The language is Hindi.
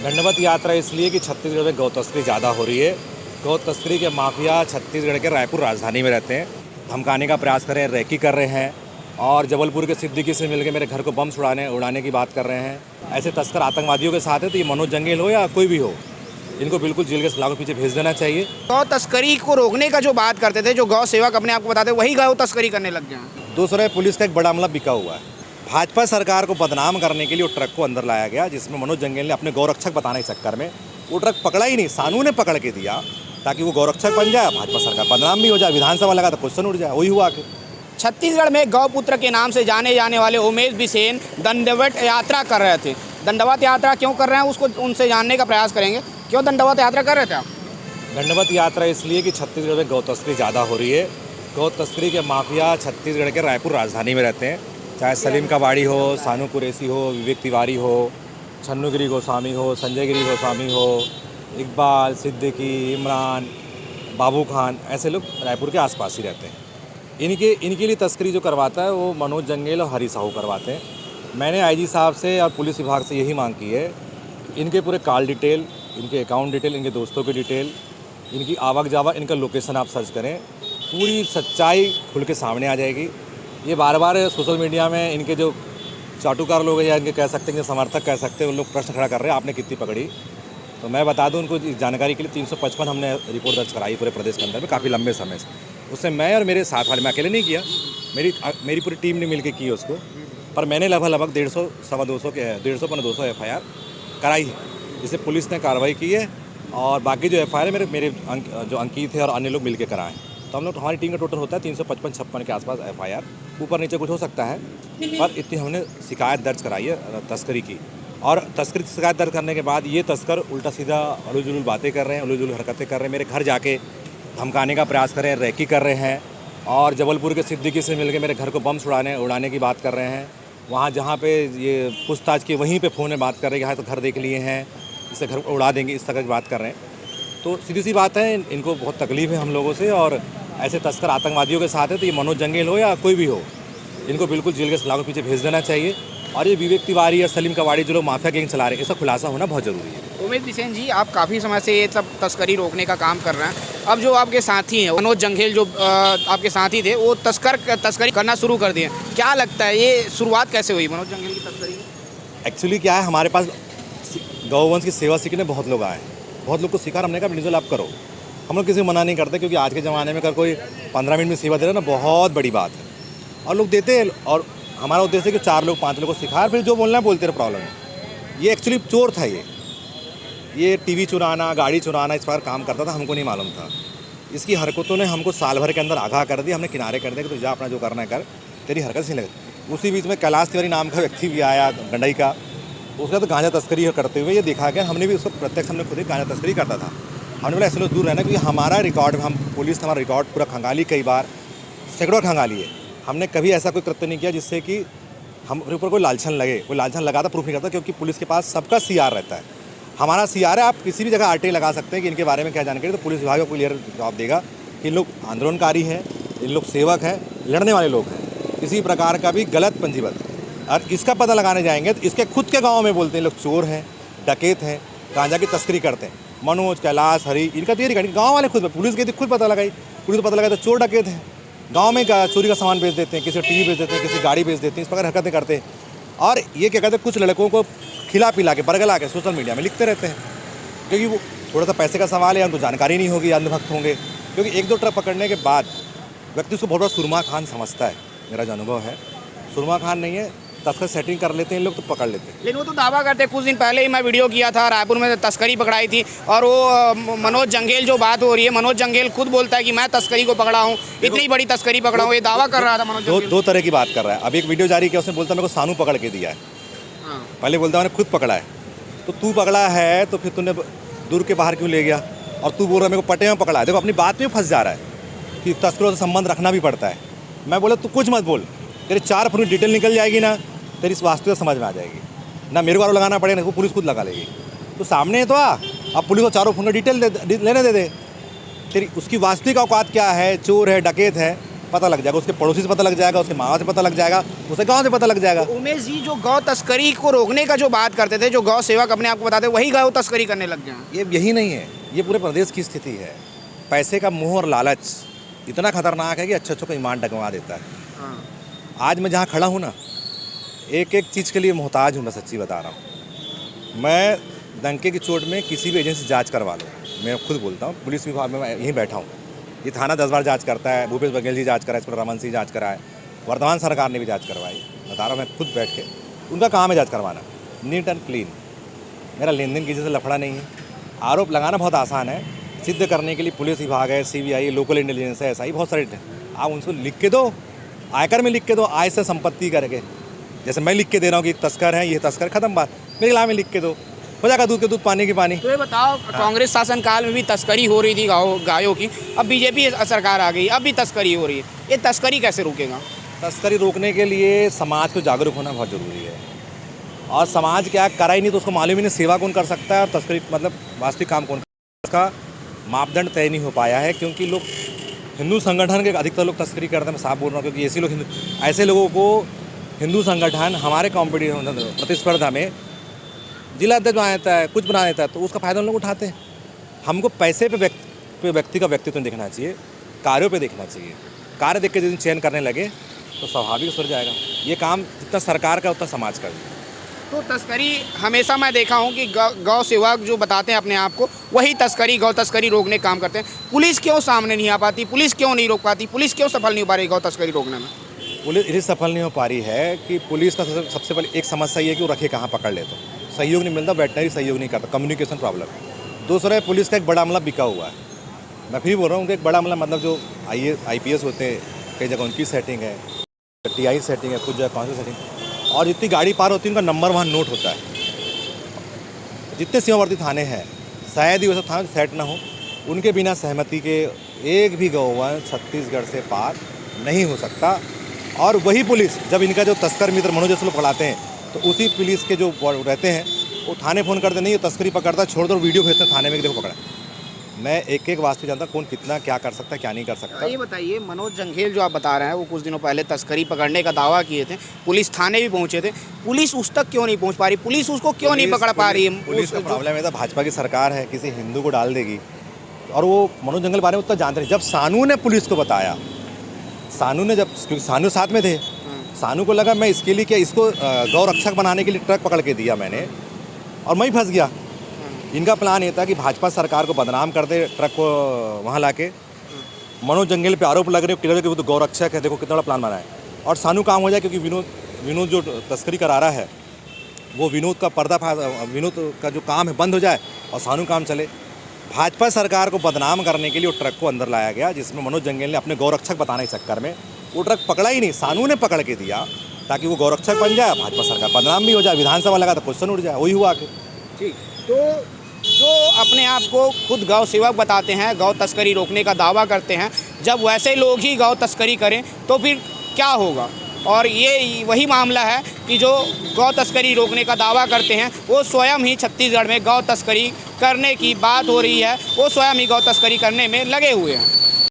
दंडवत यात्रा इसलिए कि छत्तीसगढ़ में गौ तस्करी ज़्यादा हो रही है। गौ तस्करी के माफिया छत्तीसगढ़ के रायपुर राजधानी में रहते हैं, धमकाने का प्रयास कर रहे हैं, रैकी कर रहे हैं और जबलपुर के सिद्दीकी से मिलकर मेरे घर को बम उड़ाने की बात कर रहे हैं। ऐसे तस्कर आतंकवादियों के साथ है, तो ये मनोज जंगेल हो या कोई भी हो, इनको बिल्कुल जेल के सलाखों के पीछे भेज देना चाहिए। गौ तस्करी को रोकने का जो बात करते थे, जो गौ सेवक अपने आप को बताते, वही गौ तस्करी करने लग गए हैं। दूसरा, पुलिस का एक बड़ा अमला बिका हुआ है। भाजपा सरकार को बदनाम करने के लिए वो ट्रक को अंदर लाया गया, जिसमें मनोज जंगेल ने अपने गौरक्षक बताने के चक्कर में वो ट्रक पकड़ा ही नहीं, सानू ने पकड़ के दिया ताकि वो गौरक्षक बन जाए, भाजपा सरकार बदनाम भी हो जाए, विधानसभा लगा तो क्वेश्चन उठ जाए। वही हुआ कि छत्तीसगढ़ में गौपुत्र के नाम से जाने जाने वाले उमेश बिसेन दंडवत यात्रा कर रहे थे। दंडवत यात्रा क्यों कर रहे हैं, उसको उनसे जानने का प्रयास करेंगे। क्यों दंडवत यात्रा कर रहे थे आप? दंडवत यात्रा इसलिए कि छत्तीसगढ़ में गौ तस्करी ज़्यादा हो रही है। गौ तस्करी के माफिया छत्तीसगढ़ के रायपुर राजधानी में रहते हैं, चाहे सलीम कबाड़ी हो, सानू कुरैशी हो, विवेक तिवारी हो, छन्नूगिरी गोस्वामी हो, संजय गिरी गोस्वामी हो, इकबाल, सिद्दीकी, इमरान, बाबू खान, ऐसे लोग रायपुर के आसपास ही रहते हैं। इनके लिए तस्करी जो करवाता है वो मनोज जंगेल और हरी साहू करवाते हैं। मैंने आईजी साहब से और पुलिस विभाग से यही मांग की है, इनके पूरे कॉल डिटेल, इनके अकाउंट डिटेल, इनके दोस्तों की डिटेल, इनकी आवक जावक, इनका लोकेशन आप सर्च करें, पूरी सच्चाई खुल के सामने आ जाएगी। ये बार बार सोशल मीडिया में इनके जो चाटुकार लोग हैं या इनके कह सकते हैं, समर्थक कह सकते हैं, उन लोग प्रश्न खड़ा कर रहे हैं आपने कितनी पकड़ी। तो मैं बता दूं उनको, इस जानकारी के लिए 355 हमने रिपोर्ट दर्ज कराई पूरे प्रदेश के अंदर में, काफ़ी लंबे समय से। उससे मैं और मेरे साथ वाले, मैं अकेले नहीं किया, मेरी पूरी टीम ने मिलकर की उसको, पर मैंने लगभग 150 सवा 200 के 150 FIR कराई है, जिससे पुलिस ने कार्रवाई की है। और बाकी जो FIR है मेरे जो अंकित है और अन्य लोग मिलकर कराएं। तो हम लोग, हमारी टीम का टोटल होता है 355-56 के आसपास FIR, ऊपर नीचे कुछ हो सकता है, पर इतनी हमने शिकायत दर्ज कराई है तस्करी की। और तस्करी की शिकायत दर्ज करने के बाद ये तस्कर उल्टा सीधा उलझुल जुलूल बातें कर रहे हैं, उलझुल जुलूल हरकतें कर रहे हैं, मेरे घर जाके धमकाने का प्रयास कर रहे हैं, रैकी कर रहे हैं और जबलपुर के सिद्दीकी से मिलकर मेरे घर को बम उड़ाने की बात कर रहे हैं। वहाँ जहाँ पे ये पूछताछ की, वहीं पे फ़ोन में बात कर रहे हैं कि हाँ तो घर देख लिए हैं, इससे घर को उड़ा देंगे, इस तरह की बात कर रहे हैं। तो सीधी सी बात है, इनको बहुत तकलीफ़ है हम लोगों से, और ऐसे तस्कर आतंकवादियों के साथ है, तो ये मनोज जंगेल हो या कोई भी हो, इनको बिल्कुल जेल के सलाखों के पीछे भेज देना चाहिए। और ये विवेक तिवारी और सलीम कबाड़ी जो लोग माफिया गैंग चला रहे हैं, इसका खुलासा होना बहुत ज़रूरी है। उमेश बिसेन जी, आप काफ़ी समय से ये सब तस्करी रोकने का काम कर रहे हैं। अब जो आपके साथी हैं, मनोज जंगेल जो आपके साथी थे, वो तस्करी करना शुरू कर दिए। क्या लगता है ये शुरुआत कैसे हुई मनोज जंगेल की तस्करी की? एक्चुअली क्या है, हमारे पास गौवंश की सेवा सीखने बहुत लोग आए, बहुत लोग को सिखा, हमने कहा इंडिविजुअल आप करो। हम लोग किसी को मना नहीं करते, क्योंकि आज के ज़माने में अगर कोई 15 मिनट में सेवा दे रहा है ना, बहुत बड़ी बात है, और लोग देते हैं। और हमारा उद्देश्य है कि 4 लोग 5 लोग को सिखा, फिर जो बोलना है बोलते रहे, प्रॉब्लम है। ये एक्चुअली चोर था, ये टीवी चुराना, गाड़ी चुराना, इस पर काम करता था, हमको नहीं मालूम था। इसकी हरकतों ने हमको साल भर के अंदर आगाह कर दिया, हमने किनारे कर दिया कि तो जा अपना जो करना है कर, तेरी हरकत से लगे। उसी बीच में कैलाश तिवारी नाम का व्यक्ति भी आया गंडई का, उसका तो गांजा तस्करी करते हुए ये देखा गया। हमने भी उसको प्रत्यक्ष, हमने खुद ही गांजा तस्करी करता था। हमने बोला ऐसे लोग दूर रहना, क्योंकि हमारा रिकॉर्ड, हम पुलिस हमारा रिकॉर्ड पूरा खंगाली, कई बार सैकड़ों खंगाली है। हमने कभी ऐसा कोई कृत्य नहीं किया जिससे कि हमारे ऊपर कोई लालछन लगे। कोई लालछन लगाता प्रूफ नहीं करता, क्योंकि पुलिस के पास सबका CR रहता है। हमारा CR है, आप किसी भी जगह RTA लगा सकते हैं कि इनके बारे में क्या जानकारी, तो पुलिस विभाग को क्लियर जवाब देगा कि इन लोग आंदोलनकारी हैं, इन लोग सेवक हैं, लड़ने वाले लोग हैं, किसी प्रकार का भी गलत पंजीबद्ध। और इसका पता लगाने जाएंगे तो इसके खुद के गाँव में बोलते हैं लोग चोर हैं, डकैत हैं, गांजा की तस्करी करते हैं। मनोज, कैलाश, हरी, इनका तो ये गाँव वाले खुद, पुलिस गई थी खुद पता लगाई, पुलिस को पता लगा तो चोर डकैत हैं, गांव में चोरी का सामान बेच देते हैं, किसी टीवी बेच देते हैं, किसी गाड़ी बेच देते हैं, इस प्रकार हरकतें करते हैं। और ये क्या कहते हैं, कुछ लड़कों को खिला पिला के, बरगला के सोशल मीडिया में लिखते रहते हैं, क्योंकि वो थोड़ा सा पैसे का सवाल है, उनको जानकारी नहीं होगी, अंधभक्त होंगे। क्योंकि 1-2 ट्रक पकड़ने के बाद व्यक्ति उसको बहुत बड़ा सुरमा खान समझता है, मेरा जो अनुभव है। सुरमा खान नहीं है, तस्कर सेटिंग कर लेते हैं लोग, तो पकड़ लेते हैं। लेकिन वो तो दावा करते हैं, कुछ दिन पहले ही मैं वीडियो किया था, रायपुर में तस्करी पकड़ाई थी, और वो मनोज जंगेल जो बात हो रही है, मनोज जंगेल खुद बोलता है कि मैं तस्करी को पकड़ा हूँ, इतनी बड़ी तस्करी पकड़ा हूँ, ये दावा कर रहा था मनोज जंगेल। 2 तरह की बात कर रहा है। अब एक वीडियो जारी किया, उसने बोलता मेरे को सानू पकड़ के दिया है। पहले बोलता मैंने खुद पकड़ा है। तो तू पकड़ा है तो फिर तूने दूर के बाहर क्यों ले गया, और तू बोल रहा है मेरे को पटे में पकड़ा है। देखो अपनी बात में फंस जा रहा है कि तस्करों से संबंध रखना भी पड़ता है। मैं बोला तू कुछ मत बोल, तेरे 4 फुट डिटेल निकल जाएगी ना, तेरी वास्तविकता समझ में आ जाएगी ना, मेरे को आरोप लगाना पड़ेगा, वो पुलिस खुद लगा लेगी। तो सामने तो अब पुलिस को 4 फुट का डिटेल लेने दे। तेरी उसकी वास्तविक औकात क्या है, चोर है, डकैत है, पता लग जाएगा, उसके पड़ोसी से पता लग जाएगा, उसके माँ से पता लग जाएगा, उसे गाँव से पता लग जाएगा। उमेश जी, जो गौ तस्करी को रोकने का जो बात करते थे, जो गौ सेवक अपने आप को बताते, वही गौ तस्करी करने लग गए हैं। यही नहीं है, ये पूरे प्रदेश की स्थिति है। पैसे का मोह और लालच इतना खतरनाक है कि अच्छे को ईमान डगमगा देता है। हाँ। आज मैं जहाँ खड़ा हूँ ना, एक एक चीज़ के लिए मोहताज हूँ, मैं सच्ची बता रहा हूँ। मैं डंके की चोट में किसी भी एजेंसी जांच करवा लूँ, मैं खुद बोलता हूँ, पुलिस विभाग में मैं यहीं बैठा हूँ, ये थाना 10 बार जांच करता है, भूपेश बघेल जी जांच कराए, इस पर रमन सिंह जांच कराए, वर्तमान सरकार ने भी जांच करवाई। बता रहा हूँ मैं खुद बैठ के, उनका काम है जांच करवाना, नीट एंड क्लीन। मेरा लेन देन किसी से लफड़ा नहीं है। आरोप लगाना बहुत आसान है, सिद्ध करने के लिए पुलिस विभाग है, CBI, लोकल इंटेलिजेंस है, SI बहुत सारे आप उनको लिख के दो, आयकर में लिख के दो, आय से संपत्ति करके। जैसे मैं लिख के दे रहा हूँ कि तस्कर है, ये तस्कर, खत्म बात। मेरे खिलाफ में लिख के दो, हो जाएगा दूध के दूध, पानी की पानी। तो ये बताओ, कांग्रेस शासनकाल में भी तस्करी हो रही थी गायों की, अब बीजेपी सरकार आ गई, अब भी तस्करी हो रही है। ये तस्करी कैसे रुकेगा? तस्करी रोकने के लिए समाज को जागरूक होना बहुत ज़रूरी है। और समाज क्या करा ही नहीं तो उसको मालूम ही नहीं सेवा कौन कर सकता है और तस्करी मतलब वास्तविक काम कौन कर सकता है। उसका मापदंड तय नहीं हो पाया है, क्योंकि लोग हिंदू संगठन के अधिकतर लोग तस्करी करते हैं। मैं साफ बोल रहा हूँ, क्योंकि ऐसे लोगों को हिंदू संगठन हमारे कॉम्पिटिशन प्रतिस्पर्धा में जिला अध्यक्ष बना देता है, कुछ बना देता है, तो उसका फ़ायदा हम लोग उठाते हैं। हमको पैसे पे व्यक्ति का व्यक्तित्व नहीं देखना चाहिए, कार्यों पे देखना चाहिए। कार्य देख के जिस दिन चयन करने लगे तो स्वाभाविक सुधर जाएगा। ये काम जितना सरकार का उतना समाज का भी। तो तस्करी हमेशा मैं देखा हूँ कि गौ सेवक जो बताते हैं अपने आप को, वही तस्करी, गौ तस्करी रोकने का काम करते हैं। पुलिस क्यों सामने नहीं आ पाती? पुलिस क्यों नहीं रोक पाती? पुलिस क्यों सफल नहीं हो पा रही गौ तस्करी रोकने में? पुलिस इसलिए सफल नहीं हो पा रही है कि पुलिस का सबसे पहले एक समस्या ये है कि वो रखे कहाँ, पकड़ ले तो सहयोग नहीं मिलता, वेटनरी सहयोग नहीं करता, कम्युनिकेशन प्रॉब्लम। दूसरा है पुलिस का एक बड़ा अमला बिका हुआ है। मैं फिर बोल रहा हूँ कि एक बड़ा अमला मतलब जो IPS होते हैं, कई जगह उनकी सेटिंग है, TI सेटिंग है, कुछ जगह काउंसिल सेटिंग, और जितनी गाड़ी पार होती है उनका नंबर वहाँ नोट होता है। जितने सीमावर्ती थाने हैं, शायद ही वैसा थाना सेट ना हो, उनके बिना सहमति के एक भी गौवंश छत्तीसगढ़ से पार नहीं हो सकता। और वही पुलिस जब इनका जो तस्कर मित्र मनोज जैसे लोग पकड़ाते हैं, तो उसी पुलिस के जो रहते हैं वो थाने फ़ोन करते, नहीं ये तस्करी पकड़ता, छोड़ दो, वीडियो भेजते हैं थाने में कि देखो पकड़ा। मैं एक एक वास्तविक जानता कौन कितना क्या कर सकता है, क्या नहीं कर सकता। ये बताइए, मनोज जंघेल जो आप बता रहे हैं, वो कुछ दिनों पहले तस्करी पकड़ने का दावा किए थे, पुलिस थाने भी पहुंचे थे, पुलिस उस तक क्यों नहीं पहुंच पा रही? पुलिस उसको क्यों नहीं पकड़ पा रही है? पुलिस का प्रॉब्लम है, भाजपा की सरकार है, किसी हिंदू को डाल देगी। और वो मनोज जंघेल बारे में उतना जानते नहीं। जब सानू ने पुलिस को बताया, सानू ने क्योंकि सानू साथ में थे, सानू को लगा मैं इसके लिए क्या, इसको गौ रक्षक बनाने के लिए ट्रक पकड़ के दिया मैंने और मैं ही फंस गया। इनका प्लान ये था कि भाजपा सरकार को बदनाम कर दे, ट्रक को वहाँ लाके मनोज जंघेल पे आरोप लग रहे हो कि वो तो गौ रक्षक है, देखो कितना बड़ा प्लान बनाया। और सानू काम हो जाए, क्योंकि विनोद जो तस्करी करा रहा है वो विनोद का पर्दाफाश, विनोद का जो काम है बंद हो जाए और सानू काम चले। भाजपा सरकार को बदनाम करने के लिए वो ट्रक को अंदर लाया गया, जिसमें मनोज जंघेल ने अपने गौरक्षक बताने के चक्कर में वो ट्रक पकड़ा ही नहीं, सानू ने पकड़ के दिया ताकि वो गौरक्षक बन जाए, भाजपा सरकार बदनाम भी हो जाए, विधानसभा लगा तो क्वेश्चन उठ जाए। वही हुआ आखिर। ठीक, तो जो अपने आप को खुद गौ सेवक बताते हैं, गौ तस्करी रोकने का दावा करते हैं, जब वैसे लोग ही गौ तस्करी करें तो फिर क्या होगा? और ये वही मामला है कि जो गौ तस्करी रोकने का दावा करते हैं वो स्वयं ही छत्तीसगढ़ में गौ तस्करी करने की बात हो रही है, वो स्वयं ही गौ तस्करी करने में लगे हुए हैं।